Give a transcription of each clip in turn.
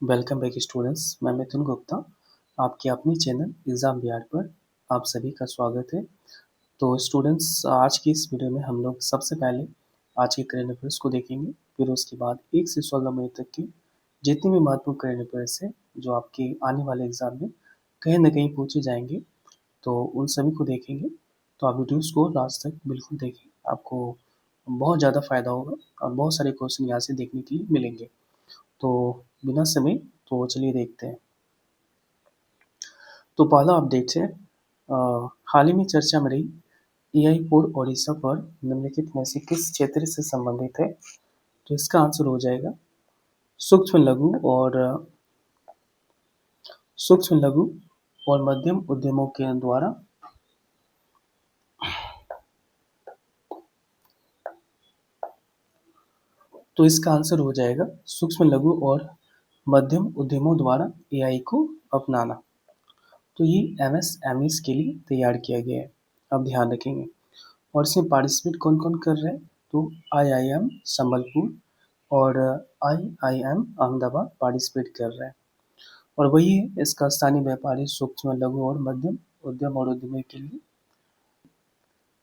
Welcome back students. मैं मिथुन गुप्ता आपके अपने चैनल एग्ज़ाम बिहार पर आप सभी का स्वागत है। तो स्टूडेंट्स, आज की इस वीडियो में हम लोग सबसे पहले आज के करंट अफेयर्स को देखेंगे। फिर उसके बाद 1 से 16 मई तक के जितने भी महत्वपूर्ण करंट अफेयर्स हैं जो आपके आने वाले एग्ज़ाम में कहीं न कहीं पूछे जाएंगे, तो उन सभी को देखेंगे। तो आप वीडियोज़ को लास्ट तक बिल्कुल देखें, आपको बहुत ज़्यादा फ़ायदा होगा और बहुत सारे क्वेश्चन यहाँ से देखने के लिए मिलेंगे। तो बिना समय तो चलिए देखते हैं। तो पहला अपडेट है, हाल ही में चर्चा में रही एआई पोर्ट ओडिशा पर निम्नलिखित में से किस क्षेत्र से संबंधित है? तो इसका आंसर हो जाएगा सूक्ष्म लघु और सूक्ष्म लघु और मध्यम उद्यमों के द्वारा तो इसका आंसर हो जाएगा सूक्ष्म लघु और मध्यम उद्यमों द्वारा एआई को अपनाना। तो ये एमएसएमईज के लिए तैयार किया गया है, अब ध्यान रखेंगे। और इसमें पार्टिसिपेट कौन कौन कर रहे हैं? तो आईआईएम संबलपुर और आईआईएम अहमदाबाद पार्टिसिपेट कर रहे हैं। और वही है इसका स्थानीय व्यापारी सूक्ष्म लघु और मध्यम उद्यम और उद्यमी के लिए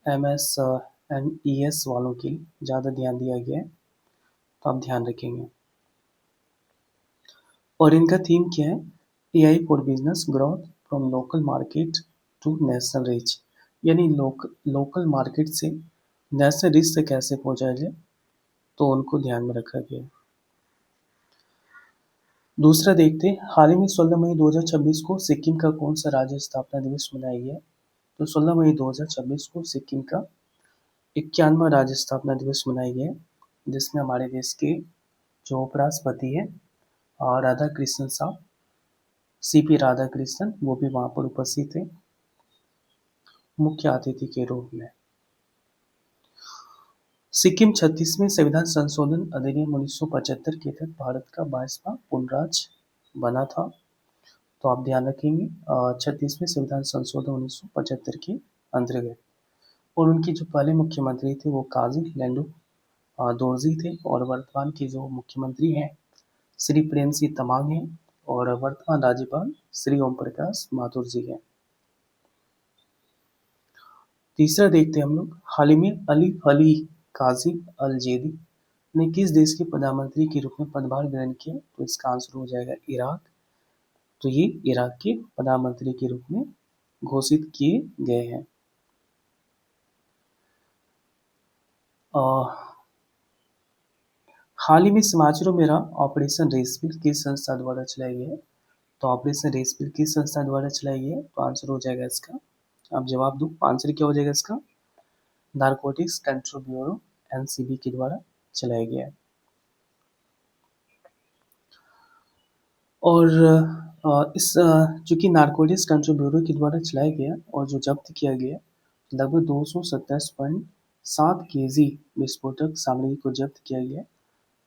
एमएसएमईएस वालों के लिए ज़्यादा ध्यान दिया गया है, तो आप ध्यान रखेंगे। और इनका थीम क्या है? AI for business growth from local market to national reach, यानी लोकल मार्केट से नेशनल रीच से कैसे पहुंचाया जाए, तो उनको ध्यान में रखा गया है। दूसरा देखते हैं, हाल ही में 16 मई 2026 को सिक्किम का कौन सा राज्य स्थापना दिवस मनाया गया? तो 16 मई 2026 को सिक्किम का 91वां राज्य स्थापना दिवस मनाया गया, जिसमें हमारे देश के जो उपराष्ट्रपति हैं राधा कृष्णन साहब, सीपी राधा कृष्णन, वो भी वहाँ पर उपस्थित थे मुख्य अतिथि के रूप में। सिक्किम 36वें संविधान संशोधन अधिनियम 1975 के तहत भारत का 22वां पूर्ण राज्य बना था, तो आप ध्यान रखेंगे 36वें संविधान संशोधन 1975 के अंतर्गत। और उनके जो पहले मुख्यमंत्री थे वो काजी लैंडो दोरजी थे, और वर्तमान के जो मुख्यमंत्री हैं श्री प्रेम सिंह तमांग हैं, और वर्तमान राज्यपाल श्री ओम प्रकाश माथुर जी हैं। तीसरा देखते हैं हम लोग, हाल ही में अली काजिम अल जैदी ने किस देश के प्रधानमंत्री के रूप में पदभार ग्रहण किया? तो इसका आंसर हो जाएगा इराक। तो ये इराक के प्रधानमंत्री के रूप में घोषित किए गए हैं। हाल ही में समाचारों में रहा ऑपरेशन रेसपिल किस संस्था द्वारा चलाया गया है? तो ऑपरेशन रेसपिल किस संस्था द्वारा चलाया गया है? तो आंसर हो जाएगा इसका, आप जवाब दो, आंसर क्या हो जाएगा इसका? नारकोटिक्स कंट्रोल ब्यूरो एनसीबी के द्वारा चलाया गया है। और चूँकि नारकोटिक्स कंट्रोल ब्यूरो के द्वारा चलाया गया और जो जब्त किया गया लगभग 227.7 केजी विस्फोटक सामग्री को जब्त किया गया,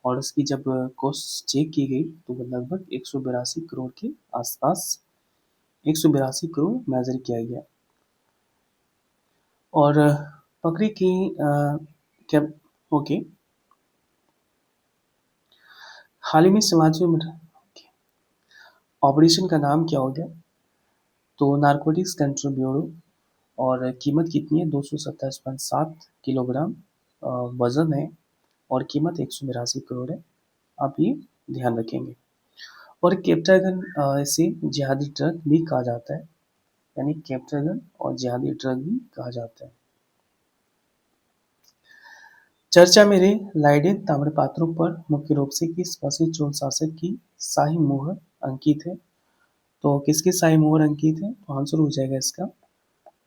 और उसकी जब कॉस्ट चेक की गई तो वो लगभग 182 करोड़ के आसपास 182 करोड़ मेजर किया गया। और पकड़ी की क्या ओके, हाल ही में समाचार में ऑपरेशन का नाम क्या हो गया? तो नारकोटिक्स कंट्रोल ब्यूरो, और कीमत कितनी है? 227.7 किलोग्राम वज़न है, और कीमत 182 करोड़ है, आप ये ध्यान रखेंगे। और कैप्टागन इसे जिहादी ट्रक भी कहा जाता है, यानी कैप्टागन और जिहादी ट्रक भी कहा जाता है। चर्चा में रहे लाइडेन ताम्रपात्रों पर मुख्य रूप से किस प्रसिद्ध चोल शासक की शाही मोहर अंकित है? तो किसकी शाही मोहर अंकित है? तो आंसर हो जाएगा इसका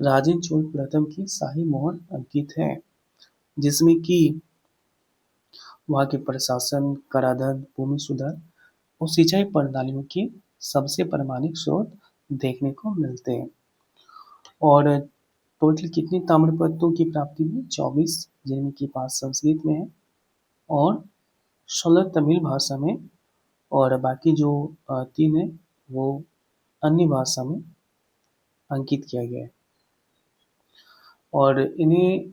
राजेंद्र चोल प्रथम की शाही मोहर अंकित है, जिसमें कि वहाँ के प्रशासन, कराधान, भूमि सुधार और सिंचाई प्रणालियों के सबसे प्रामाणिक स्रोत देखने को मिलते हैं। और टोटल कितनी ताम्रपत्रों की प्राप्ति हुई? 24, जिनमें कि 5 संस्कृत में है और 16 तमिल भाषा में, और बाकी जो 3 है वो अन्य भाषा में अंकित किया गया है। और इन्हें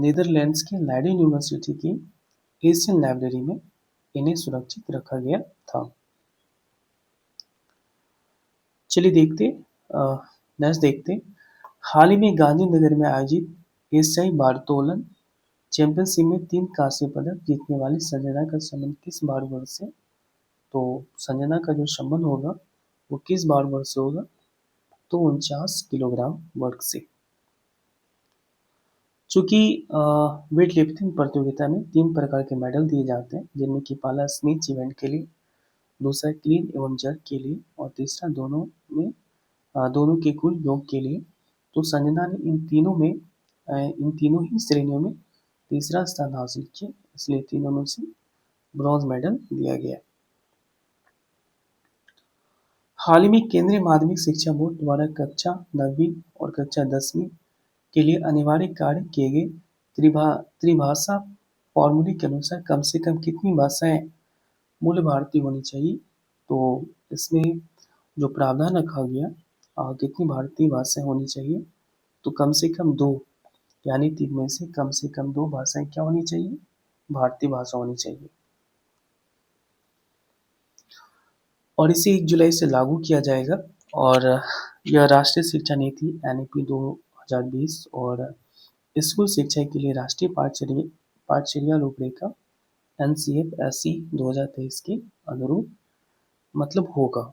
नीदरलैंड्स की लाइडेन यूनिवर्सिटी की एशियन लाइब्रेरी में इन्हें सुरक्षित रखा गया था। चलिए देखते नेक्स्ट देखते। हाल ही में गांधीनगर में आयोजित एशियाई भारोत्तोलन चैंपियनशिप में 3 कांस्य पदक जीतने वाली संजना का संबंध किस भारवर्ष से? तो संजना का जो संबंध होगा वो किस भारवर्ष से होगा? तो 49 किलोग्राम वर्ग से। चूंकि वेट लिफ्टिंग प्रतियोगिता में 3 प्रकार के मेडल दिए जाते हैं, जिनमें कि पहला स्नीच इवेंट के लिए, दूसरा क्लीन एवं जर्क के लिए और तीसरा दोनों के कुल योग के लिए। तो संजना ने इन तीनों ही श्रेणियों में तीसरा स्थान हासिल किया, इसलिए तीनों में से ब्रॉन्ज मेडल दिया गया। हाल ही में केंद्रीय माध्यमिक शिक्षा बोर्ड द्वारा कक्षा 9वीं और कक्षा 10वीं के लिए अनिवार्य कार्य किए गए त्रिभाषा फॉर्मूले के अनुसार कम से कम कितनी भाषाएं मूल भारतीय होनी चाहिए? तो इसमें जो प्रावधान रखा गया कितनी भारतीय भाषाएं होनी चाहिए, तो कम से कम 2, यानी 3 में से कम 2 भाषाएं क्या होनी चाहिए? भारतीय भाषा होनी चाहिए। और इसे 1 जुलाई से लागू किया जाएगा। और यह राष्ट्रीय शिक्षा नीति NEP 2020 और स्कूल शिक्षा के लिए राष्ट्रीय पाठचर्या रूपरेखा NCF-SE 2023 के अनुरूप मतलब होगा।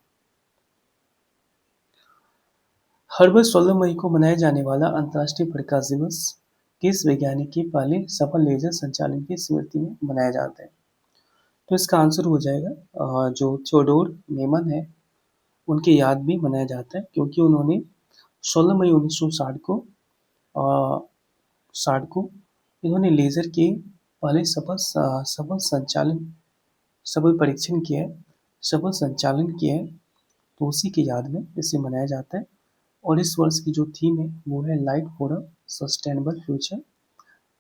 हर वर्ष 16 मई को मनाया जाने वाला अंतर्राष्ट्रीय प्रकाश दिवस किस वैज्ञानिक के पहले सफल लेजर संचालन की स्मृति में मनाया जाता है? तो इसका आंसर हो जाएगा जो थियोडोर नेमन है उनके याद में मनाया जाता है, क्योंकि उन्होंने 16 मई 1960 को अ, 60 को इन्होंने लेजर के पहले सफल परीक्षण किया है, सफल संचालन किया है, तो उसी की याद में इसे मनाया जाता है। और इस वर्ष की जो थीम है वो है light for a sustainable future,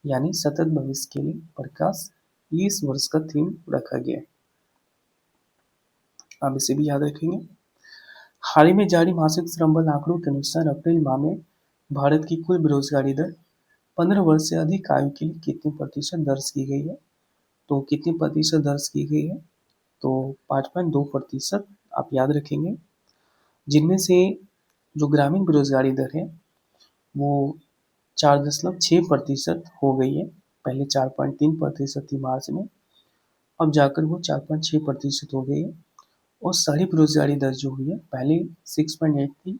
यानी सतत भविष्य के लिए प्रकाश। ये इस वर्ष का थीम रखा गया है, आप इसे भी याद रखेंगे। हाल ही में जारी मासिक श्रम बल आंकड़ों के अनुसार अप्रैल माह में भारत की कुल बेरोजगारी दर 15 वर्ष से अधिक आयु के लिए कितने प्रतिशत दर्ज की गई है? तो कितने प्रतिशत दर्ज की गई है? तो 5.2% आप याद रखेंगे, जिनमें से जो ग्रामीण बेरोजगारी दर है वो 4.6% हो गई है। पहले 4.3% थी मार्च में, अब जाकर वो 4.6% हो गई है। और शहरी बेरोजगारी दर जो हुई है पहले 6.8 थी,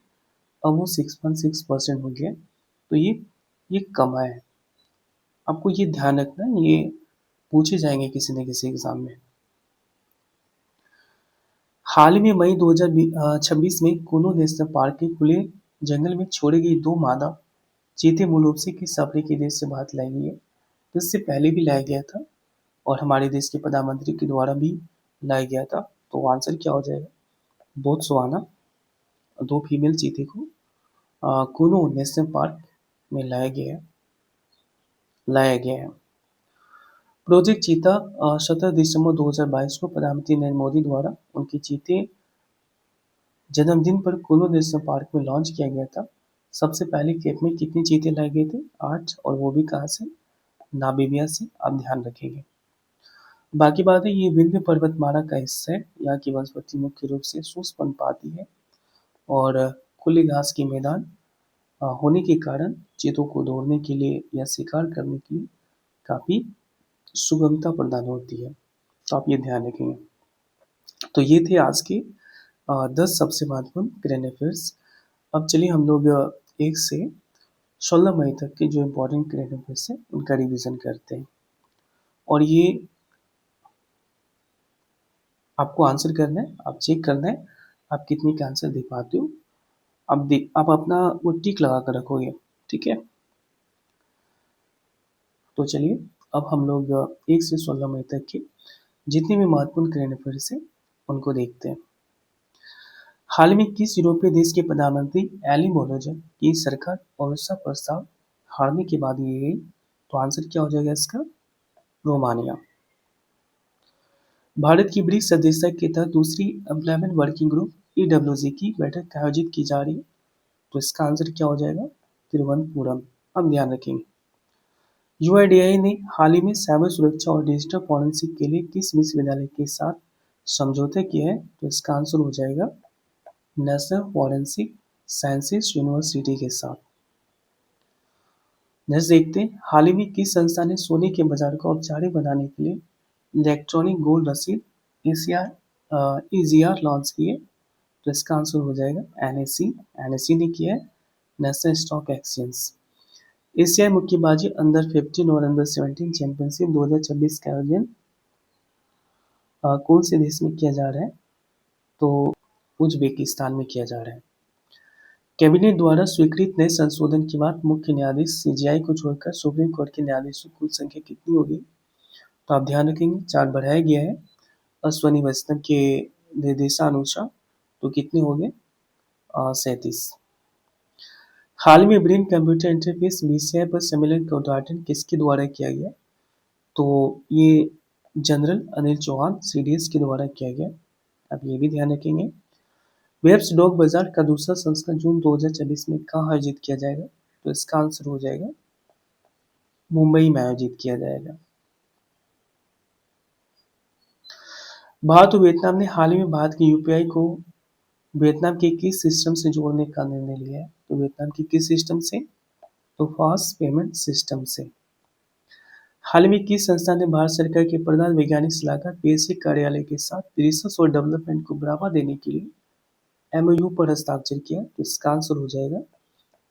अब वो 6.6% हो गया। तो ये कम है। आपको ये ध्यान रखना है, ये पूछे जाएंगे किसी न किसी एग्जाम में। हाल ही में मई 2026 में कुल्लू नेशनल पार्क के खुले जंगल में छोड़ी गई 2 मादा चीते मूल रूप से किस अफ्रीकी देश से बाहर लाई गई है? तो इससे पहले भी लाया गया था और हमारे देश के प्रधानमंत्री के द्वारा भी लाया गया था। तो आंसर क्या हो जाएगा? बोत्सवाना। 2 फीमेल चीते को कुल्लू नेशनल पार्क में लाया गया है। प्रोजेक्ट चीता 17 दिसंबर 2022 को प्रधानमंत्री नरेंद्र मोदी द्वारा उनके चीते जन्मदिन पर कुल्लू नेशनल पार्क में लॉन्च किया गया था। सबसे पहले खेप में कितने चीते लाए गए थे? 8, और वो भी कहाँ से? नामीबिया से। आप ध्यान रखेंगे। बाकी बात है, ये विंध्य पर्वतमाला का हिस्सा है। यहाँ की वनस्पति मुख्य रूप से शुष्क वनपाती है और खुले घास के मैदान होने के कारण चीतों को दौड़ने के लिए या शिकार करने के लिए काफ़ी सुगमता प्रदान होती है। तो आप ये ध्यान रखेंगे। तो ये थे आज के 10 सबसे महत्वपूर्ण करंट अफेयर्स। अब चलिए हम लोग 1 से 16 मई तक के जो इम्पोर्टेंट करंट अफेयर्स हैं उनका रिवीजन करते हैं। और ये आपको आंसर करना है, आप चेक करना है आप कितने के आंसर दे पाते हो। आप अपना वो टिक लगा कर रखोगे, ठीक है। तो चलिए अब हम लोग 1 से 16 मई तक के जितने भी महत्वपूर्ण करंट अफेयर्स हैं उनको देखते हैं। हाल में किस यूरोपीय देश के प्रधानमंत्री एली मोलोजन की सरकार भरोसा प्रस्ताव हारने के बाद ली गई? तो आंसर क्या हो जाएगा इसका? रोमानिया। भारत की ब्रिक्स सदस्यता के तहत दूसरी एम्प्लॉयमेंट वर्किंग ग्रुप EWG की बैठक आयोजित की जा रही है, तो इसका आंसर क्या हो जाएगा? तिरुवनंतपुरम। अब ध्यान रखेंगे। UIDAI ने हाल ही में साइबर सुरक्षा और डिजिटल फॉरेंसिक के लिए किस विश्वविद्यालय के साथ समझौता किया है? तो इसका आंसर हो जाएगा नेशनल फॉरेंसिक साइंसेस यूनिवर्सिटी के साथ। नेक्स्ट देखते हैं, हाल ही में किस संस्था ने सोने के बाजार को औपचारिक बनाने के लिए इलेक्ट्रॉनिक गोल्ड रसीद ईजीआर लॉन्च किए? तो इसका आंसर हो जाएगा एनएसई ने किया है, नेशनल स्टॉक एक्सचेंज। एशियाई मुक्केबाजी अंडर 15 और अंडर 17 चैंपियनशिप 2026 का आयोजन कौन से देश में किया जा रहा है? तो उज्बेकिस्तान में किया जा रहा है। कैबिनेट द्वारा स्वीकृत नए संशोधन के बाद मुख्य न्यायाधीश सीजेआई को छोड़कर सुप्रीम कोर्ट के न्यायाधीशों की कुल संख्या कितनी होगी? तो आप ध्यान रखेंगे 4 बढ़ाया गया है अश्वनी वैष्णव के निर्देशानुसार। तो कितने हो गए? 37। हाल में ब्रेन कंप्यूटर इंटरफेस विषय पर सम्मेलन का उद्घाटन किसके द्वारा किया गया? तो ये जनरल अनिल चौहान सीडीएस के द्वारा किया गया। अब ये भी ध्यान रखेंगे। वेब्स डॉग बाजार का दूसरा संस्करण जून 2024 में कहाँ आयोजित किया जाएगा? तो इसका आंसर हो जाएगा मुंबई में आयोजित किया जाएगा। भारत और वियतनाम ने हाल ही में भारत के यूपीआई को वियतनाम के किस सिस्टम से जोड़ने का निर्णय लिया है? तो वियतनाम के किस सिस्टम से? तो फास्ट पेमेंट सिस्टम से। हाल ही में किस संस्था ने भारत सरकार के प्रधान वैज्ञानिक सलाहकार पीएसए कार्यालय के साथ रिसर्च और डेवलपमेंट को बढ़ावा देने के लिए एमओयू पर हस्ताक्षर किया? तो इसका आंसर हो जाएगा,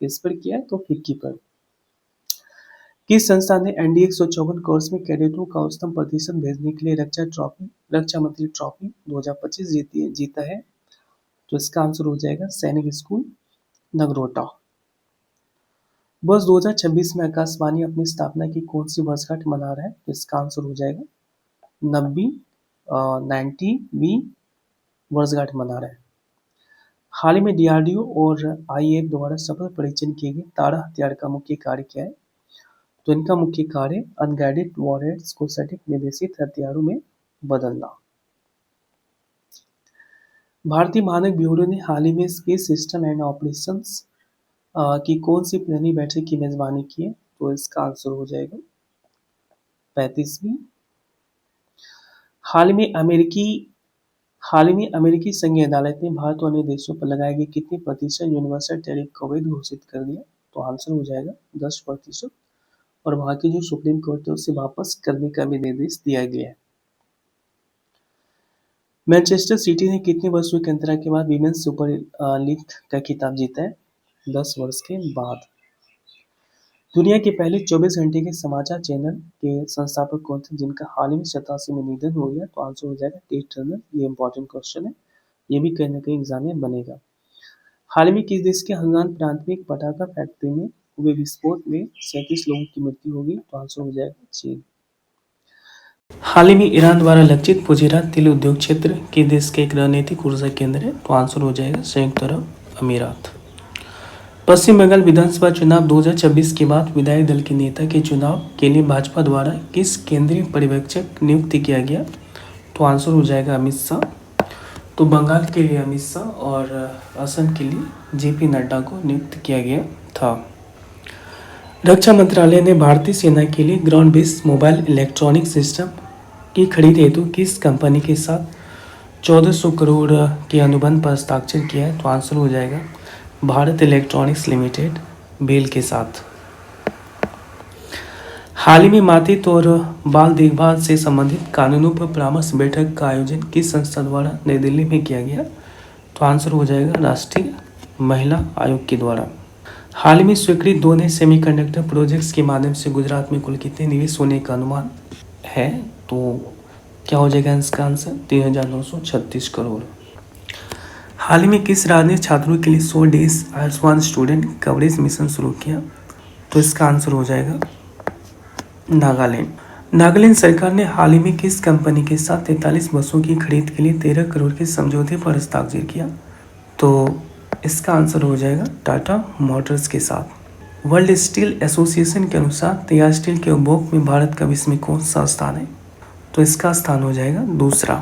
किस पर किया? तो फिक्की पर। किस संस्था ने एनडीए 154 कोर्स में कैडेटों का उच्चतम प्रतिशत भेजने के लिए रक्षा मंत्री ट्रॉफी 2025 जीता है? तो इसका आंसर हो जाएगा सैनिक स्कूल नगरोटा। वर्ष 2026 में आकाशवाणी अपनी स्थापना की कौन सी वर्षगांठ मना रहा है? तो इसका आंसर हो जाएगा 90वीं वर्षगांठ मना रहा है। हाल ही में डीआरडीओ और आईएएफ द्वारा सफल परीक्षण किए गए तारा हथियार का मुख्य कार्य क्या है? तो इनका मुख्य कार्य अनगाइडेड वॉरहेड्स को सटीक निर्देशित हथियारों में बदलना। भारतीय मानक ब्यूरो ने हाल ही में स्पेस सिस्टम एंड ऑपरेशंस की कौन सी पहली बैठक की मेजबानी की है? तो इसका आंसर हो जाएगा 35वीं। हाल में अमेरिकी संघीय अदालत ने भारत और अन्य देशों पर लगाए गए कितने प्रतिशत यूनिवर्सल टैरिफ को अवैध घोषित कर दिया? तो आंसर हो जाएगा 10%। और वहां की जो सुप्रीम कोर्ट है उसे वापस करने का भी निर्देश दिया गया है। मैनचेस्टर सिटी ने कितने वर्षों के अंतराल के बाद विमेंस सुपर लीग का खिताब जीता है? 10 वर्ष के बाद। दुनिया के पहले 24 घंटे के समाचार चैनल के संस्थापक कौन थे जिनका हाल ही में 87 में निधन हो गया? तो आंसर हो जाएगा टेड टर्नर। ये इंपॉर्टेंट क्वेश्चन है, ये भी कहीं ना कहीं एग्जाम में बनेगा। हाल ही में किस देश के हंगान प्रांत में एक पटाखा फैक्ट्री में हुए विस्फोट में 37 लोगों की मृत्यु होगी? तो आंसर हो जाएगा चीन। हाल ही में ईरान द्वारा लक्षित फुजेरा तेल उद्योग क्षेत्र के देश का एक रणनीतिक ऊर्जा केंद्र है? तो आंसर हो जाएगा संयुक्त अरब अमीरात। पश्चिम बंगाल विधानसभा चुनाव 2026 के बाद विधायक दल के नेता के चुनाव के लिए भाजपा द्वारा किस केंद्रीय पर्यवेक्षक नियुक्त किया गया? तो आंसर हो जाएगा अमित शाह। तो बंगाल के लिए अमित शाह और असम के लिए जेपी नड्डा को नियुक्त किया गया था। रक्षा मंत्रालय ने भारतीय सेना के लिए ground based mobile electronic system की खरीद हेतु किस कंपनी के साथ 1400 करोड़ के अनुबंध पर हस्ताक्षर किया है? तो आंसर हो जाएगा भारत इलेक्ट्रॉनिक्स लिमिटेड बेल के साथ। हाल ही में मातृत्व और बाल देखभाल से संबंधित कानूनों पर परामर्श बैठक का आयोजन किस संस्था द्वारा नई दिल्ली में किया गया? तो आंसर हो जाएगा राष्ट्रीय महिला आयोग के द्वारा। हाल ही में स्वीकृत 2 नए सेमीकंडक्टर प्रोजेक्ट्स के माध्यम से गुजरात में कुल कितने निवेश होने का अनुमान है? तो क्या हो जाएगा इसका आंसर? 3,936 करोड़। हाल ही में किस राज्य ने छात्रों के लिए 100 days Ayushman student coverage mission शुरू किया? तो इसका आंसर हो जाएगा नागालैंड। नागालैंड सरकार ने हाल ही में किस कंपनी के साथ 43 बसों की खरीद के लिए 13 करोड़ के समझौते पर हस्ताक्षर किया? तो इसका आंसर हो जाएगा टाटा मोटर्स के साथ। वर्ल्ड स्टील एसोसिएशन के अनुसार तैयार स्टील के उपभोग में भारत का विश्व में कौन सा स्थान है? तो इसका स्थान हो जाएगा दूसरा।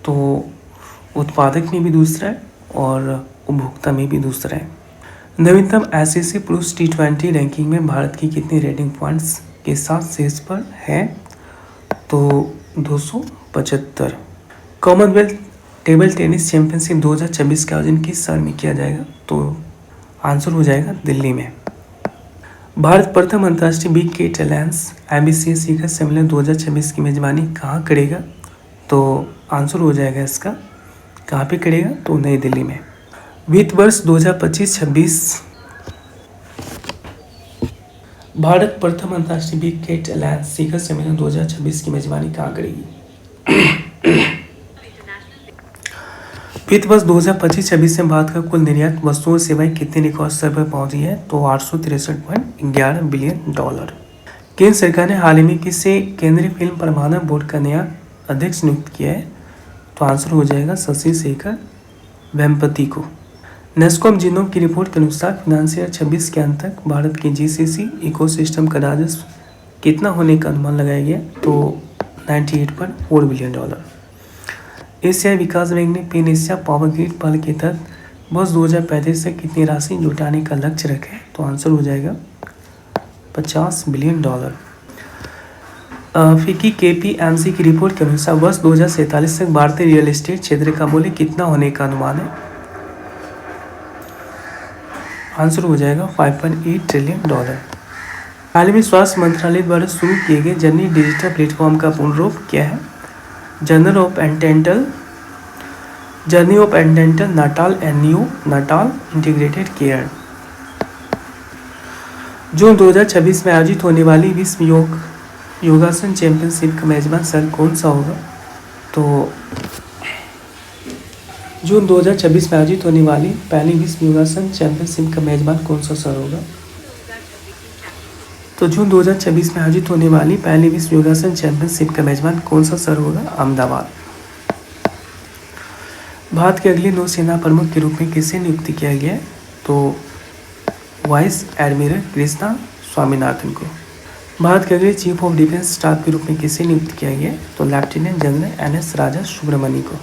तो उत्पादक में भी दूसरा है और उपभोक्ता में भी दूसरा है। नवीनतम आईसीसी पुरुष T20 रैंकिंग में भारत की कितनी रेटिंग पॉइंट्स के साथ शीर्ष पर है? तो 275। कॉमनवेल्थ टेबल टेनिस चैंपियनशिप 2026 का आयोजन किस शहर में किया जाएगा? तो आंसर हो जाएगा दिल्ली में। भारत प्रथम अंतर्राष्ट्रीय बिग केट अलायंस IBC शिखर सम्मेलन 2026 की मेजबानी कहाँ करेगा? तो आंसर हो जाएगा इसका कहाँ पे करेगा? तो नई दिल्ली में। वित्त वर्ष 2025-26 भारत प्रथम अंतर्राष्ट्रीय बिग केट अलायंस शिखर सम्मेलन 2026 की मेजबानी कहाँ करेगी? वित्त वर्ष 2025-26 में भारत का कुल निर्यात वस्तुओं और सेवाएं कितने रिकॉर्ड स्तर पर पहुंची है? तो $863.11 बिलियन। केंद्र सरकार ने हाल ही में किसे केंद्रीय फिल्म प्रमाणन बोर्ड का नया अध्यक्ष नियुक्त किया है? तो आंसर हो जाएगा शशि शेखर वेम्पति को। नेस्कॉम जीनोम की रिपोर्ट के अनुसार फाइनेंशियल 26 के अंत तक भारत के GCC इकोसिस्टम का राजस्व कितना होने का अनुमान लगाया गया? तो $98.4 बिलियन। एशियाई विकास बैंक ने पेन एशिया पावर ग्रिड पहल के तहत वर्ष 2035 तक कितनी राशि जुटाने का लक्ष्य रखा है? तो आंसर हो जाएगा $50 बिलियन। फिकी KPMG की रिपोर्ट के अनुसार वर्ष 2047 तक भारतीय रियल एस्टेट क्षेत्र का मूल्य कितना होने का अनुमान है? आंसर हो जाएगा $5.8 ट्रिलियन। हाल ही में स्वास्थ्य मंत्रालय द्वारा शुरू किए गए जननी डिजिटल प्लेटफॉर्म का पूर्ण रूप क्या है? Journey of antenatal neonatal integrated care. June 2026 में आयोजित होने वाली विश्व योगासन चैंपियनशिप का मेजबान शहर कौन सा होगा? तो जून 2026 में आयोजित होने वाली पहली विश्व योगासन चैंपियनशिप का मेजबान कौन सा शहर होगा? तो जून 2026 में आयोजित होने वाली पहली विश्व योगासन चैंपियनशिप का मेजबान कौन सा शहर होगा? अहमदाबाद। भारत के अगले नौसेना प्रमुख के रूप में किसे नियुक्त किया गया है? तो वाइस एडमिरल कृष्णा स्वामीनाथन को। भारत के अगले चीफ ऑफ डिफेंस स्टाफ के रूप में किसे नियुक्त किया गया है? तो लेफ्टिनेंट जनरल NS राजा सुब्रमण्य को।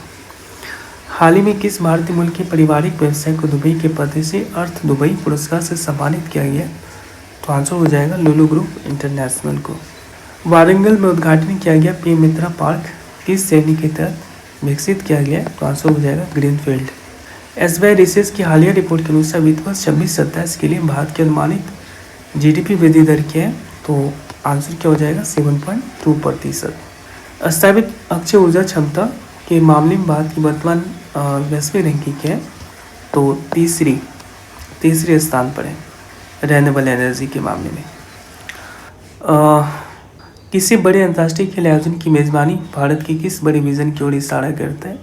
हाल ही में किस भारतीय मूल के पारिवारिक व्यवसाय को दुबई के पर्दे से अर्थ दुबई पुरस्कार से सम्मानित किया गया? तो आंसर हो जाएगा लुलु ग्रुप इंटरनेशनल को। वारंगल में उद्घाटन किया गया PM मित्रा पार्क किस श्रेणी के तहत विकसित किया गया? तो आंसर हो जाएगा ग्रीनफील्ड। SBI रिसर्च की हालिया रिपोर्ट के अनुसार वित्त वर्ष 26-27 के लिए भारत की अनुमानित GDP वृद्धि दर क्या है? तो आंसर क्या हो जाएगा 7.2%। स्थापित अक्षय ऊर्जा क्षमता के मामले में भारत की वर्तमान वैश्विक रैंकिंग क्या है? तो तीसरे स्थान पर है रिन्यूएबल एनर्जी के मामले में। किसी बड़े अंतर्राष्ट्रीय खेल आयोजन की मेजबानी भारत की किस बड़े विजन की ओर इशारा करता है?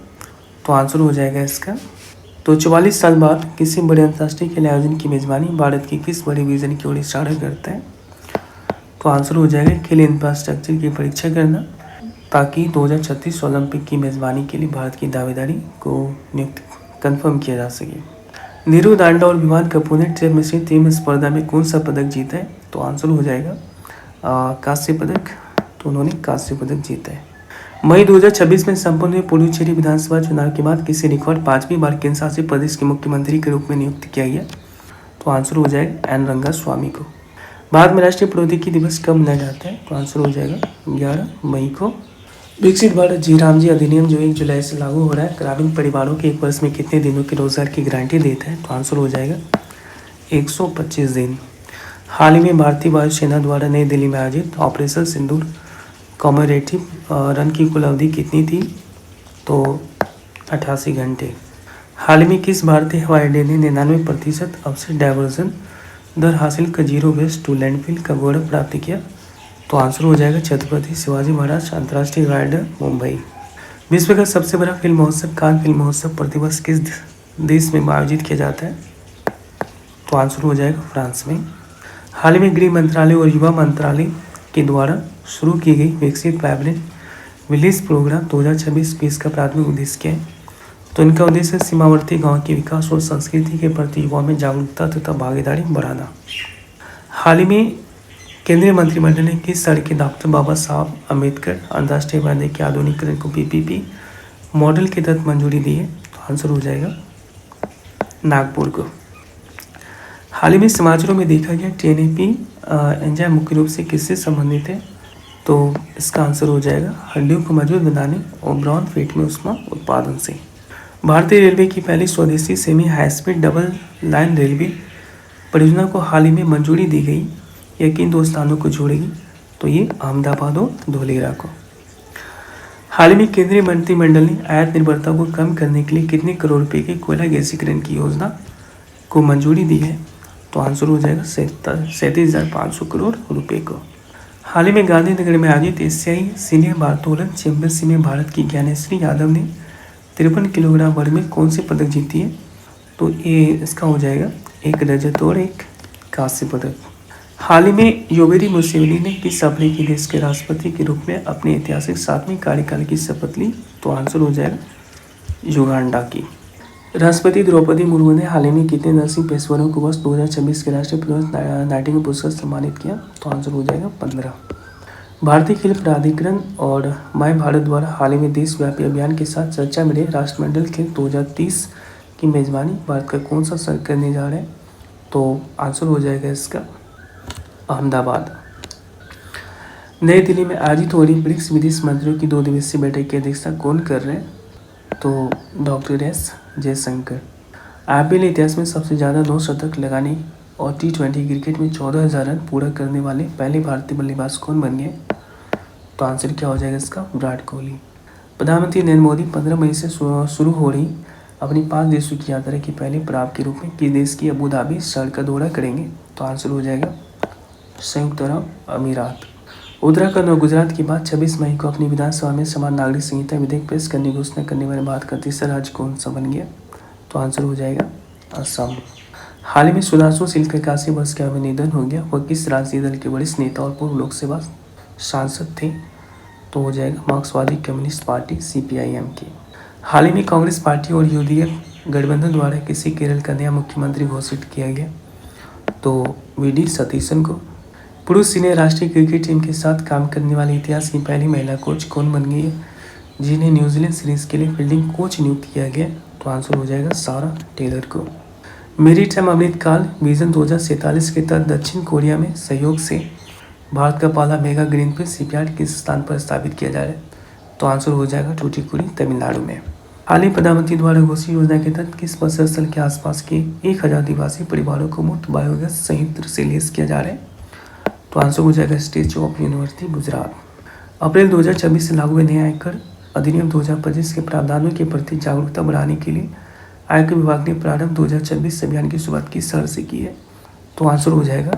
तो आंसर हो जाएगा इसका तो 44 साल बाद किसी बड़े अंतर्राष्ट्रीय खेल आयोजन की मेजबानी भारत की किस बड़े विजन की ओर इशारा करता है? तो आंसर हो जाएगा खेल इंफ्रास्ट्रक्चर की परीक्षा करना ताकि 2036 ओलंपिक की मेजबानी के लिए भारत की दावेदारी को नियुक्त कंफर्म किया जा सके। नीरू दांडा और विमान कपूर ने ट्रैप मिश्रित टीम स्पर्धा में कौन सा पदक जीता है? तो आंसर हो जाएगा कांस्य पदक। तो उन्होंने कांस्य पदक जीता है। मई 2026 में संपन्न हुए पुडुचेरी विधानसभा चुनाव के बाद किसी रिकॉर्ड 5वीं बार केंद्र शासित प्रदेश के मुख्यमंत्री के रूप में नियुक्त किया गया? तो आंसर हो जाएगा एन रंगास्वामी को। भारत में राष्ट्रीय प्रौद्योगिकी दिवस कब मनाया जाता है? तो आंसर हो जाएगा 11 मई को। विकसित भारत जी राम जी अधिनियम जो 1 जुलाई से लागू हो रहा है ग्रामीण परिवारों के एक वर्ष में कितने दिनों के रोजगार की गारंटी देता है? तो आंसर हो जाएगा 125 दिन। हाल ही में भारतीय वायुसेना द्वारा नई दिल्ली में आयोजित ऑपरेशन सिंदूर कॉमेमोरेटिव रन की कुल अवधि कितनी थी? तो 88 घंटे। हाल ही में किस भारतीय हवाई अड्डे ने 99% अवशेष डायवर्जन दर हासिल कर जीरो वेस्ट टू लैंडफिल का गौरव प्राप्त किया? तो आंसर हो जाएगा छत्रपति शिवाजी महाराज अंतर्राष्ट्रीय हवाई अड्डा मुंबई। विश्व का सबसे बड़ा फिल्म महोत्सव कान फिल्म महोत्सव प्रतिवर्ष किस देश में आयोजित किया जाता है? तो आंसर हो जाएगा फ्रांस में। हाल ही में गृह मंत्रालय और युवा मंत्रालय के द्वारा शुरू की गई विकसित वाइब्रेंट विलेज प्रोग्राम 2026-20 का प्राथमिक उद्देश्य क्या है? तो इनका उद्देश्य सीमावर्ती गांव के विकास और संस्कृति के प्रति युवाओं में जागरूकता तथा भागीदारी बढ़ाना। हाल ही में केंद्रीय मंत्रिमंडल ने किस शहर के डॉक्टर बाबा साहब अम्बेडकर अंतर्राष्ट्रीय हवाई अड्डे के आधुनिकीकरण को PPP मॉडल के तहत मंजूरी दी है? तो आंसर हो जाएगा नागपुर को। हाल ही में समाचारों में देखा गया TNAP एंजाइम मुख्य रूप से किससे संबंधित है? तो इसका आंसर हो जाएगा हड्डियों को मजबूत बनाने और ब्राउन फैट में उष्मा उत्पादन से। भारतीय रेलवे की पहली स्वदेशी semi high speed double line railway परियोजना को हाल ही में मंजूरी दी गई। यह किन दो स्थानों को जोड़ेगी? तो ये अहमदाबाद और धोलेरा को। हाल ही में केंद्रीय मंत्रिमंडल ने आयात निर्भरता को कम करने के लिए कितने करोड़ रुपए की कोयला गैसीकरण की योजना को मंजूरी दी है? तो आंसर हो जाएगा 37,500 करोड़ रुपए को। हाल ही में गांधीनगर में आयोजित एशियाई सीनियर भारोत्तोलन चैंपियनशिप में भारत की ज्ञानेश्वरी यादव ने 53 किलोग्राम वर्ग में कौन से पदक जीती है? तो ये इसका हो जाएगा एक रजत और एक कांस्य पदक। हाल ही में योवेरी मुसेवेनी ने किस अफ्रीकी देश के राष्ट्रपति के रूप में अपने ऐतिहासिक 7वें कार्यकाल की शपथ ली? तो आंसर हो जाएगा युगांडा की। राष्ट्रपति द्रौपदी मुर्मू ने हाल ही में कितने नर्सिंग पेशेवरों को वर्ष 2026 के राष्ट्रीय फ्लोरेंस नाइटिंगेल पुरस्कार सम्मानित किया? तो आंसर हो जाएगा 15। भारतीय खेल प्राधिकरण और माय भारत द्वारा हाल ही में देशव्यापी अभियान के साथ चर्चा में रहे राष्ट्रमंडल खेल 2030 की मेजबानी भारत का कौन सा शहर करने जा रहा है? तो आंसर हो जाएगा इसका अहमदाबाद। नई दिल्ली में आयोजित हो रही ब्रिक्स विदेश मंत्रियों की 2 दिवसीय बैठक की अध्यक्षता कौन कर रहे हैं? तो डॉक्टर एस जयशंकर। आईपीएल इतिहास में सबसे ज़्यादा 9 शतक लगाने और T20 क्रिकेट में 14,000 रन पूरा करने वाले पहले भारतीय बल्लेबाज कौन बन गए? तो आंसर क्या हो जाएगा इसका? विराट कोहली। प्रधानमंत्री नरेंद्र मोदी 15 मई से शुरू हो रही अपनी 5 देशों की यात्रा के पहले पड़ाव के रूप में किस देश की अबू धाबी शहर का दौरा करेंगे? तो आंसर हो जाएगा संयुक्त अरब अमीरात। उत्तराखंड और गुजरात के बाद 26 मई को अपनी विधानसभा में समान नागरिक संहिता विधेयक पेश करने की घोषणा करने वाले भारत का तीसरा राज्य कौन सा बन गया? तो आंसर हो जाएगा असम। हाल ही में सुधांशु सिंह का 81 वर्ष का निधन हो गया। वह किस राजनीतिक दल के वरिष्ठ नेता और पूर्व लोकसभा सांसद थे? तो हो जाएगा मार्क्सवादी कम्युनिस्ट पार्टी CPIM के। हाल ही में कांग्रेस पार्टी और यूडीएफ गठबंधन द्वारा किसी केरल का नया मुख्यमंत्री घोषित किया गया? तो VD सतीशन को। पुरुष सीनियर राष्ट्रीय क्रिकेट टीम के साथ काम करने वाली इतिहास की पहली महिला कोच कौन बन गई है, जिन्हें न्यूजीलैंड सीरीज के लिए फील्डिंग कोच नियुक्त किया गया? तो आंसर हो जाएगा सारा टेलर को। मेरीटाइम अमृतकाल विजन 2047 के तहत दक्षिण कोरिया में सहयोग से भारत का पहला मेगा ग्रीनफील्ड शिपयार्ड किस स्थान पर स्थापित किया जा रहा है? तो आंसर हो जाएगा टूटीकुड़ी तमिलनाडु में। हाल ही प्रधानमंत्री द्वारा घोषित योजना के तहत किस परिसर स्थल के आसपास के 1000 आदिवासी परिवारों को मुफ्त बायोगैस संयंत्र से लेस किया जा रहा है? तो आंसर हो जाएगा स्टैच्यू ऑफ यूनिवर्सिटी गुजरात। अप्रैल 2026 से लागू हुए नए आयकर अधिनियम 2025 के प्रावधानों के प्रति जागरूकता बढ़ाने के लिए आयकर विभाग ने प्रारंभ 2026 अभियान की शुरुआत किस शहर से की है? तो आंसर हो जाएगा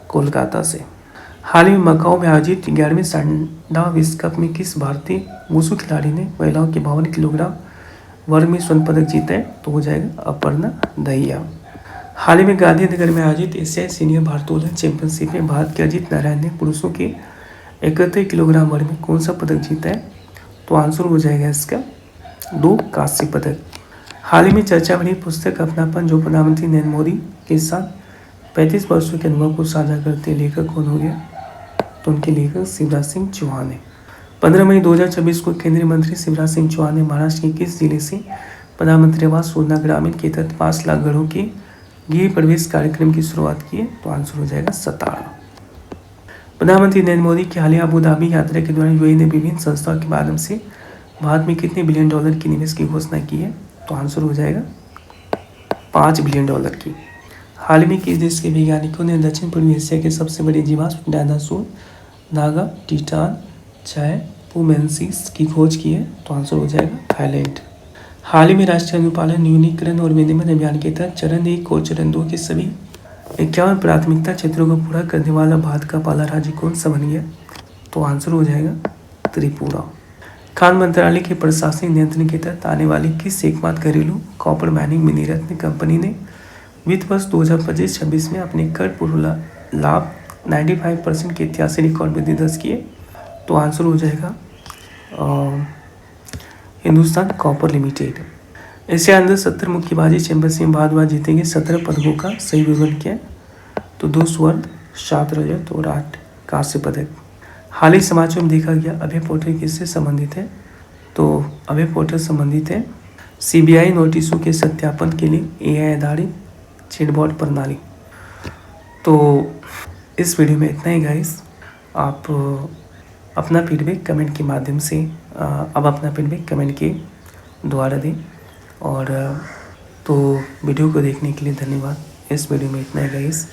कोलकाता से। हाल ही में मकाओ में आयोजित 11वें सांडा विश्व कप में किस भारतीय वुशु खिलाड़ी ने महिलाओं के 52 किलोग्राम वर्ग में स्वर्ण पदक जीता है? तो हो जाएगा अपर्णा दहिया। हाल ही में गांधीनगर में आयोजित एशियाई सीनियर भारोत्तोलन चैंपियनशिप में भारत के अजीत नारायण ने पुरुषों के 71 किलोग्राम वर्ग में कौन सा पदक जीता है? तो आंसर हो जाएगा इसका 2 कांस्य पदक। हाल ही में चर्चा में पुस्तक अपनापन जो प्रधानमंत्री नरेंद्र मोदी के साथ 35 वर्षों के अनुभव को साझा करते लेखक कौन हो गया? तो उनके लेखक शिवराज सिंह चौहान है। 15 मई 2026 को केंद्रीय मंत्री शिवराज सिंह चौहान ने महाराष्ट्र के किस जिले से प्रधानमंत्री आवास योजना ग्रामीण के तहत 5 लाख घरों के गृह प्रवेश कार्यक्रम की शुरुआत की है? तो आंसर हो जाएगा सतारा। प्रधानमंत्री नरेंद्र मोदी की हालिया अबू धाबी यात्रा के दौरान यूएई ने विभिन्न संस्थाओं के माध्यम से भारत में कितने बिलियन डॉलर की निवेश की घोषणा की है? तो आंसर हो जाएगा 5 बिलियन डॉलर की। हाल ही में किस देश के वैज्ञानिकों ने दक्षिण पूर्वी एशिया के सबसे बड़े जीवाश्म डायनासोर नागा टीटान चायपुमेंसिस की खोज की है? तो आंसर हो जाएगा थाईलैंड। हाल ही में राष्ट्रीय अनुपालन न्यूनीकरण और विनियमन अभियान के तहत चरण 1 और चरण 2 के सभी 51 प्राथमिकता क्षेत्रों को पूरा करने वाला भारत का पहला राज्य कौन सा बन गया? तो आंसर हो जाएगा त्रिपुरा। खान मंत्रालय के प्रशासनिक नियंत्रण के तहत आने वाली किस एकमात्र घरेलू कॉपर माइनिंग मिनीरत्न कंपनी ने वित्त वर्ष 2025-26 में अपने कर पूर्व लाभ 95% के ऐतिहासिक रिकॉर्ड वृद्धि दर्ज किए? तो आंसर हो जाएगा Hindustan copper limited. Asia under 17 मुक्केबाजी चैंपियनशिप में भारत जीतेंगे 17 पदकों का सही विवरण क्या है? तो 2 स्वर्ण 7 रजत और 8 कांस्य पदक। हाल ही समाचार में देखा गया अभय पोर्टल किससे संबंधित है? तो अभय पोर्टल संबंधित है CBI नोटिसों के सत्यापन के लिए AI आधारित चैटबॉट प्रणाली। तो इस वीडियो में इतना ही गाइस। आप अपना फीडबैक कमेंट के माध्यम से अपना फीडबैक कमेंट के द्वारा दें। और तो वीडियो को देखने के लिए धन्यवाद। इस वीडियो में इतना ही गाइस।